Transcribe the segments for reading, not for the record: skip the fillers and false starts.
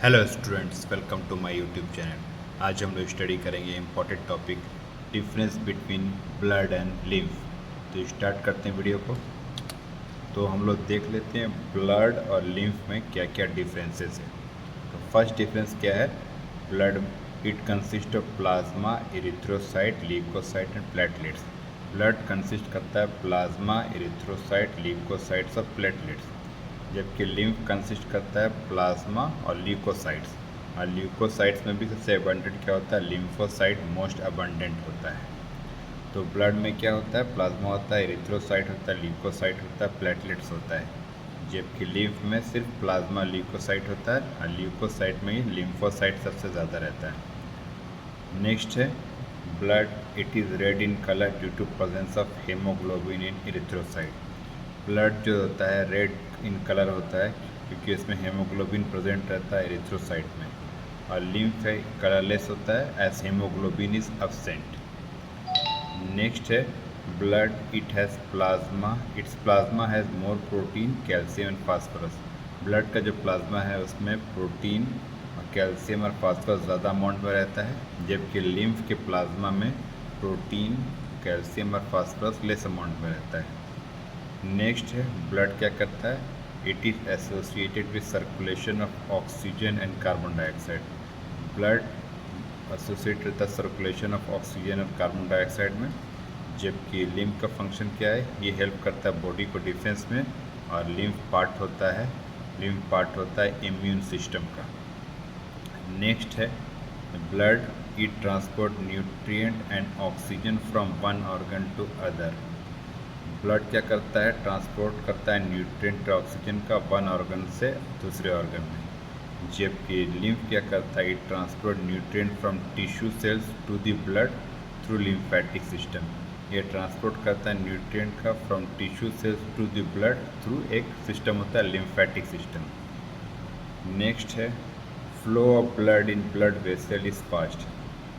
Hello students, welcome to my YouTube channel. आज हम लोग स्टडी करेंगे important topic difference between blood and lymph. तो स्टार्ट करते हैं वीडियो को। तो हम लोग देख लेते हैं ब्लड और लिम्फ में क्या क्या डिफरेंसेस है। तो फर्स्ट डिफरेंस क्या है? Blood it consist of plasma, erythrocyte, leucocyte and platelets. Blood consist करता है प्लाज्मा, इरिथ्रोसाइट, ल्यूकोसाइट्स और प्लेटलेट्स, जबकि लिम्फ कंसिस्ट करता है प्लाज्मा और ल्यूकोसाइट्स। और ल्यूकोसाइट्स में भी सबसे अबंडेंट क्या होता है? लिम्फोसाइट मोस्ट अबंडेंट होता है। तो ब्लड में क्या होता है? प्लाज्मा होता है, इरिथ्रोसाइट होता है, ल्यूकोसाइट होता है, प्लेटलेट्स होता है, जबकि लिम्फ में सिर्फ प्लाज्मा ल्यूकोसाइट होता है और ल्यूकोसाइट में ही लिम्फोसाइट सबसे ज़्यादा रहता है। नेक्स्ट है blood it is red in colour due to presence of haemoglobin in erythrocyte. Blood जो होता है रेड इन कलर होता है क्योंकि इसमें हेमोग्लोबिन प्रेजेंट रहता है एरिथ्रोसाइट में। और लिम्फ है कलरलेस होता है as haemoglobin is absent. Next है blood it has plasma, it's plasma has more protein, calcium and phosphorus. Blood का जो प्लाज्मा है उसमें प्रोटीन और कैल्शियम और फास्फोरस ज़्यादा अमाउंट में रहता है, जबकि लिम्फ के प्लाज्मा में प्रोटीन, कैल्शियम और फास्फोरस लेस अमाउंट में रहता है। नेक्स्ट है ब्लड क्या करता है? It is associated with circulation of oxygen and carbon dioxide. Blood associated रहता है सर्कुलेशन ऑफ ऑक्सीजन और कार्बन डाइऑक्साइड में, जबकि लिम्फ का फंक्शन क्या है? ये हेल्प करता है बॉडी को डिफेंस में। और लिम्फ पार्ट होता है इम्यून सिस्टम का। नेक्स्ट है blood it transport nutrient and oxygen from one organ to other. Blood क्या करता है? ट्रांसपोर्ट करता है न्यूट्रिएंट ऑक्सीजन का वन ऑर्गन से दूसरे ऑर्गन में, जबकि लिम्फ क्या करता है? It transport nutrient from tissue cells to the blood through lymphatic system. ये ट्रांसपोर्ट करता है न्यूट्रिएंट का from tissue cells to the blood through एक सिस्टम होता है लिम्फेटिक सिस्टम। नेक्स्ट है flow of blood in blood vessel is fast.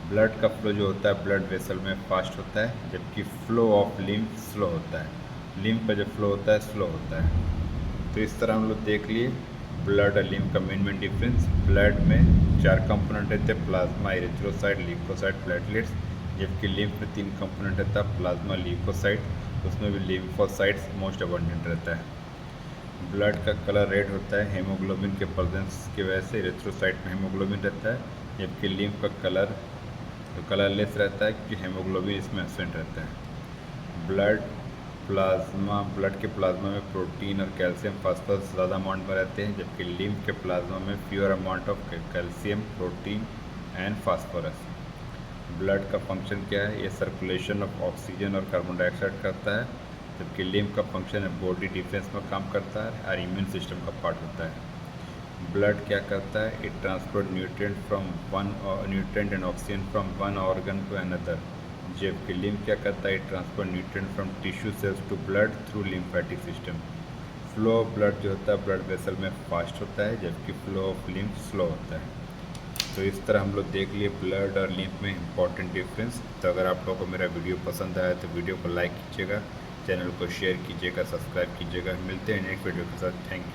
Blood का flow जो होता है ब्लड वेसल में फास्ट होता है, जबकि फ्लो ऑफ लिम्फ स्लो होता है। लिम्फ का जो फ्लो होता है स्लो होता है। तो इस तरह हम लोग देख लिए ब्लड और लिम्फ का मेन डिफरेंस। ब्लड में 4 कंपोनेंट रहते हैं, प्लाज्मा, इरिथ्रोसाइट, ल्यूकोसाइट, प्लेटलेट्स, जबकि लिम्फ में 3 कंपोनेंट रहता है, प्लाज्मा, ल्यूकोसाइट, उसमें भी लिम्फोसाइट्स मोस्ट अबंडेंट रहता है। ब्लड का कलर रेड होता है हेमोग्लोबिन के प्रेजेंस की वजह से। इरिथ्रोसाइट में हेमोग्लोबिन रहता है, जबकि लिम्फ का कलरलेस रहता है क्योंकि हेमोग्लोबिन इसमें एब्सेंट रहता है। ब्लड के प्लाज्मा में प्रोटीन और कैल्शियम, फास्फोरस ज़्यादा अमाउंट में रहते हैं, जबकि लिम्फ के प्लाज्मा में fewer amount of calcium, protein and phosphorus. Blood का फंक्शन क्या है? ये सर्कुलेशन ऑफ ऑक्सीजन और कार्बन डाइऑक्साइड करता है, जबकि लिम्फ का फंक्शन है बॉडी डिफेंस में काम करता है और इम्यून सिस्टम का पार्ट होता है। ब्लड क्या करता है? It transport nutrient and oxygen from one organ to another, जबकि लिम्फ क्या करता है? It transport nutrient from tissue cells to blood through lymphatic system. Flow of blood जो होता है ब्लड वेसल में फास्ट होता है, जबकि फ्लो ऑफ लिम्फ स्लो होता है। तो इस तरह हम लोग देख लिए ब्लड और लिम्फ में इंपॉर्टेंट डिफरेंस। तो अगर आप लोगों को मेरा वीडियो पसंद आया तो वीडियो को लाइक कीजिएगा, चैनल को शेयर कीजिएगा, सब्सक्राइब कीजिएगा। मिलते हैं नेक्स्ट वीडियो के साथ। Thank you.